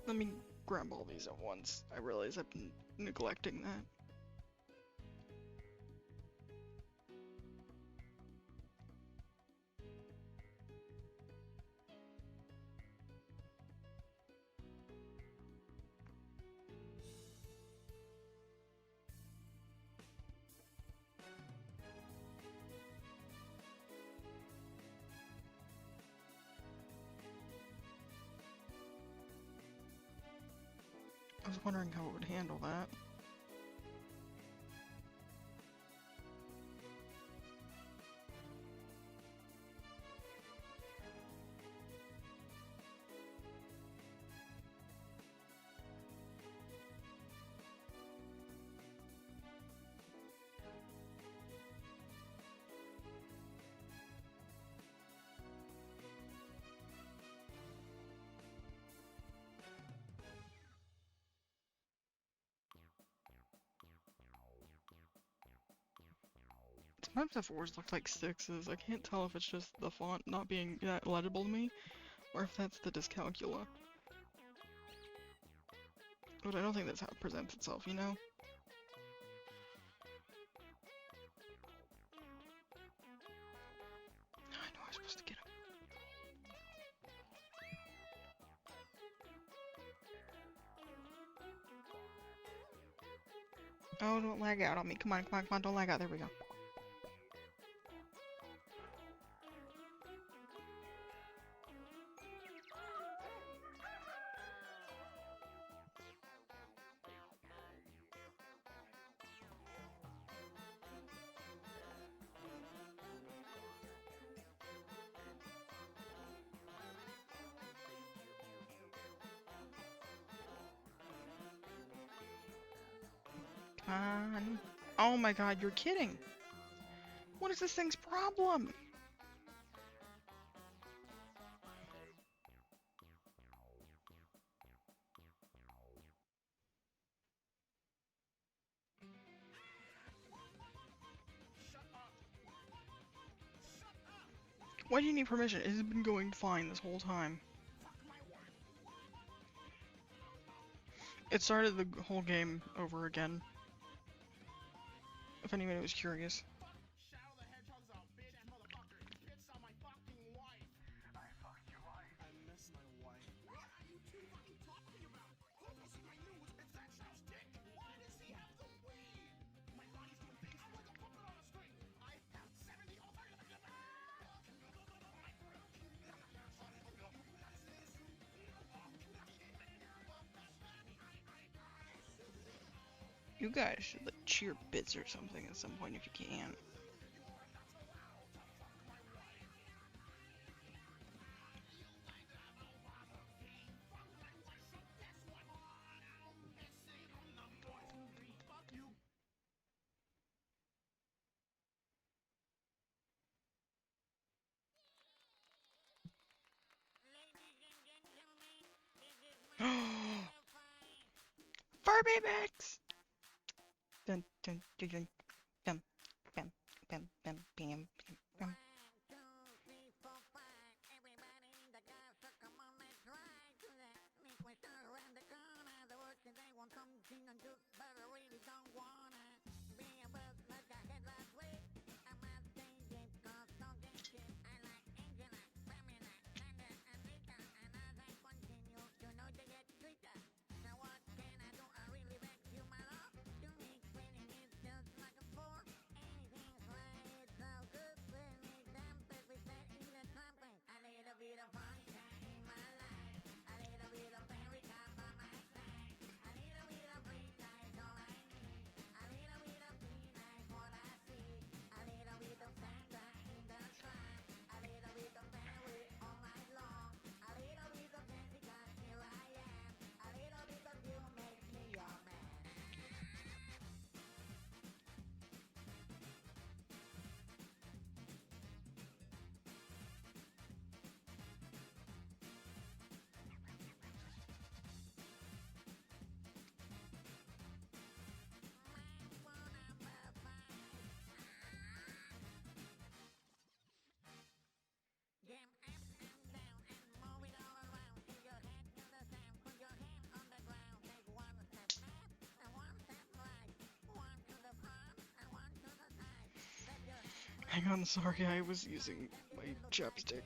Let me grab all these at once. I realize I've been neglecting that. I was wondering how it would handle that. Sometimes the fours look like sixes. I can't tell if it's just the font not being that legible to me, or if that's the dyscalculia. But I don't think that's how it presents itself, you know? I know I was supposed to get him. Oh, don't lag out on me. Come on, come on, come on, don't lag out. There we go. Come on. Oh my god, you're kidding. What is this thing's problem? Why do you need permission? It has been going fine this whole time. It started the whole game over again. If anybody was curious. You guys should like cheer bits or something at some point if you can. Furby mix! Dun dun dun dun dum bam bam bam bam bam bam. Hang on, sorry, I was using my chapstick.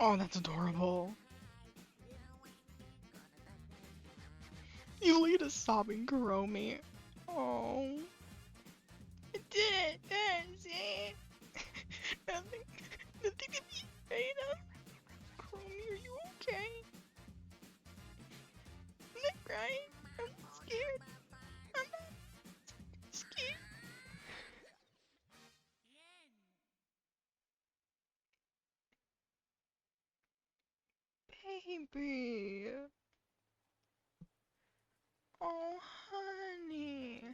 Oh, that's adorable. You lead a sobbing Kuromi. Oh. I did it! See? Nothing to be afraid of. Kuromi, are you okay? I'm not crying. I'm scared. I'm not scared. Baby. Oh, honey.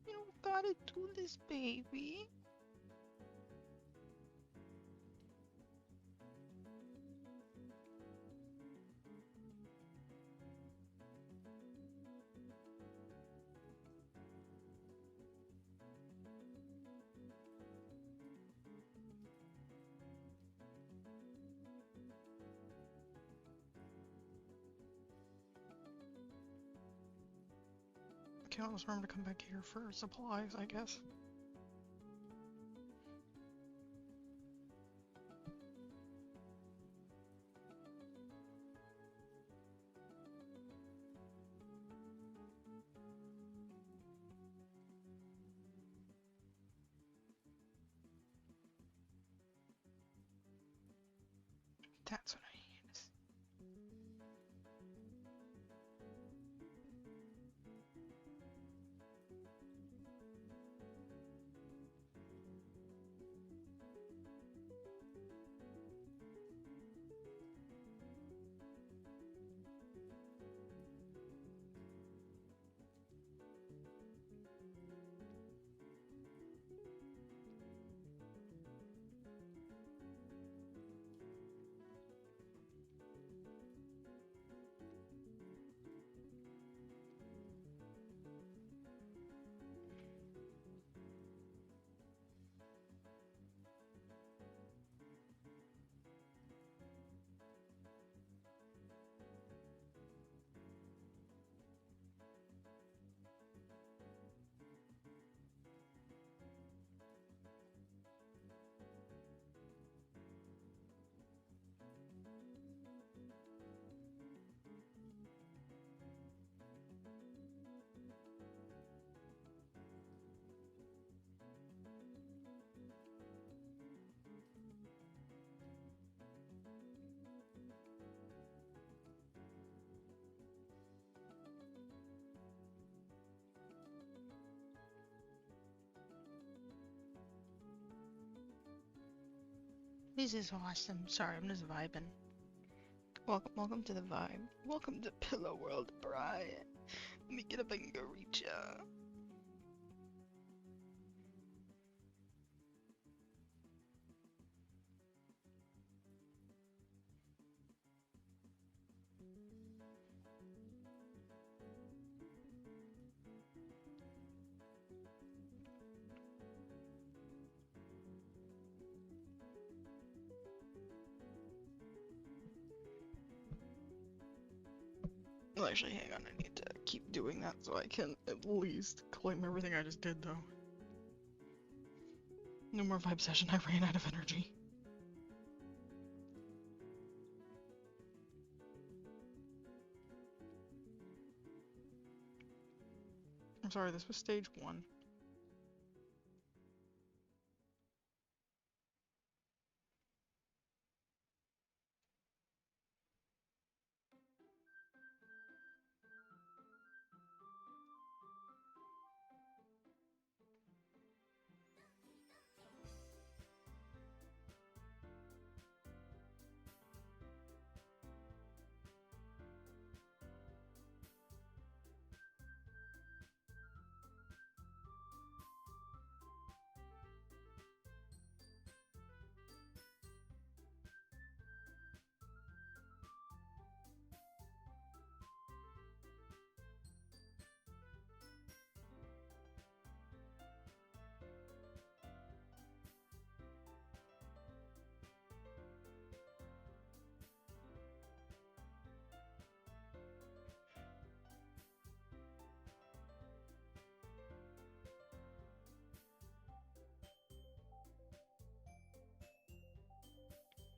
You don't gotta do this, baby. Okay, I'll just remember to come back here for supplies, I guess. That's what I need. This is awesome. Sorry, I'm just vibing. Welcome to the vibe. Welcome to Pillow World, Brian. Let me get up and go reach ya. Well, actually, hang on. I need to keep doing that so I can at least claim everything I just did, though. No more vibe session. I ran out of energy. I'm sorry, this was stage 1.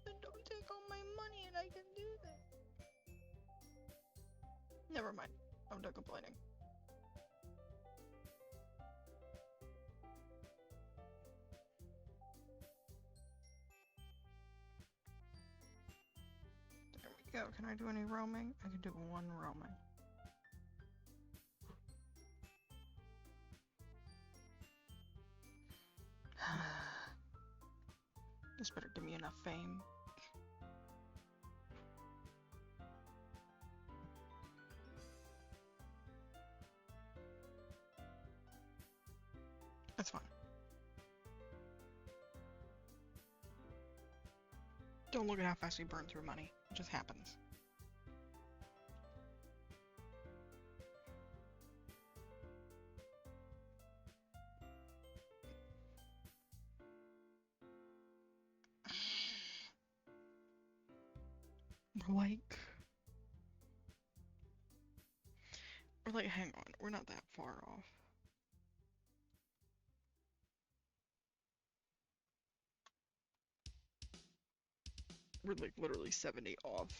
Then don't take all my money and I can do that. Never mind. I'm done complaining. There we go. Can I do any roaming? I can do 1 roaming. This better give me enough fame. That's fine. Don't look at how fast we burn through money. It just happens. We're like, hang on, we're not that far off. We're like literally 70 off.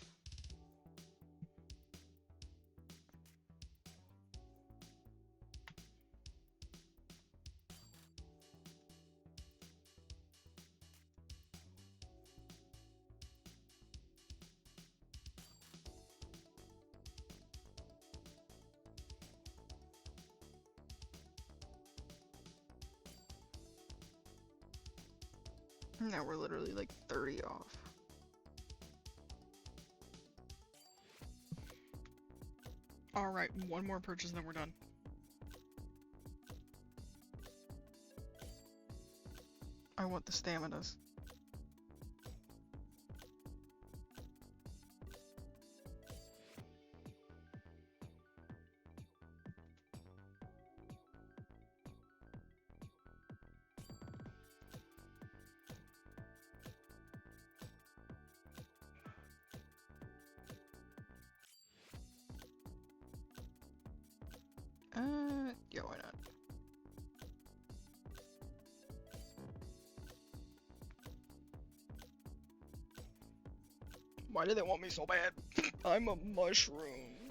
Now we're literally like 30 off. Alright, 1 more purchase and then we're done. I want the staminas. Yeah, why not? Why do they want me so bad? I'm a mushroom.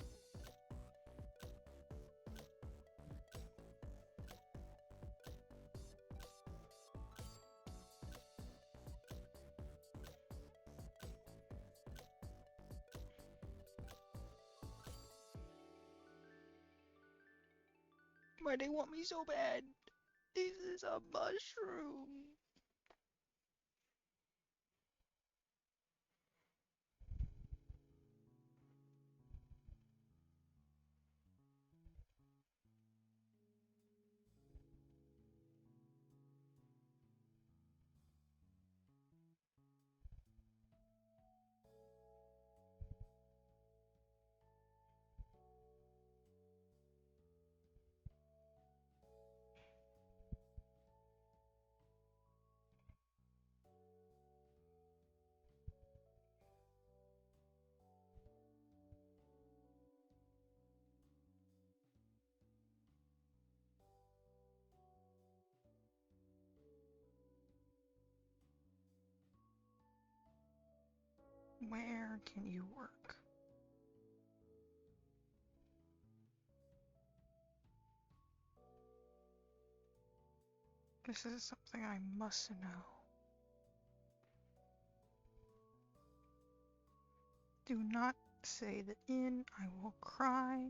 Why they want me so bad? This is a mushroom. Where can you work? This is something I must know. Do not say the inn, I will cry.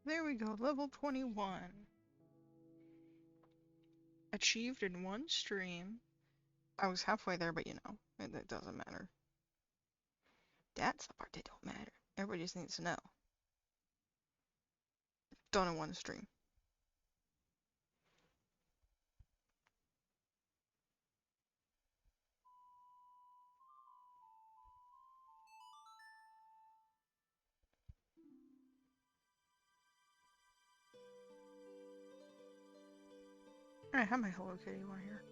There we go, level 21. Achieved in one stream. I was halfway there, but you know, it doesn't matter. That's the part that don't matter. Everybody just needs to know. Done in one stream. I have my Hello Kitty one here.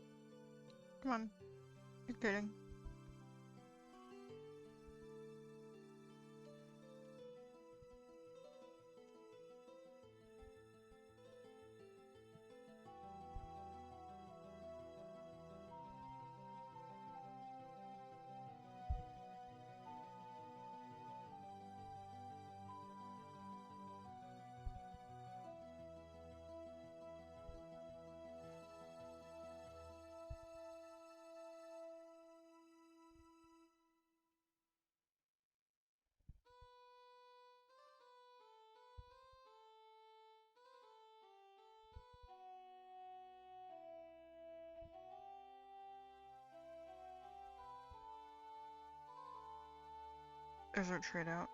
Come on. You're kidding. There's our trade out.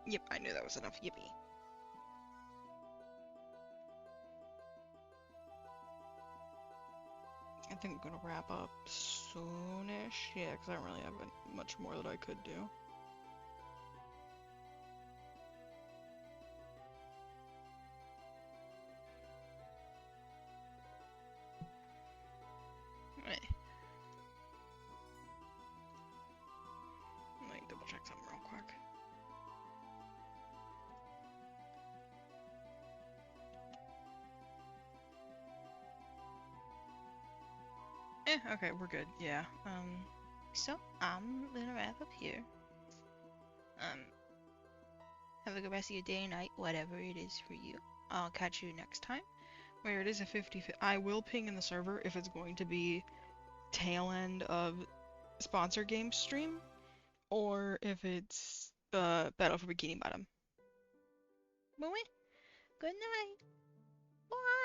Yep, I knew that was enough. Yippee. I think I'm gonna wrap up soonish. Yeah, because I don't really have much more that I could do. Let me double check something real quick. Okay, we're good. Yeah. So I'm gonna wrap up here. Have a good rest of your day, night, whatever it is for you. I'll catch you next time. Where it is a 50. I will ping in the server if it's going to be tail end of sponsor game stream, or if it's Battle for Bikini Bottom. Good night. Bye.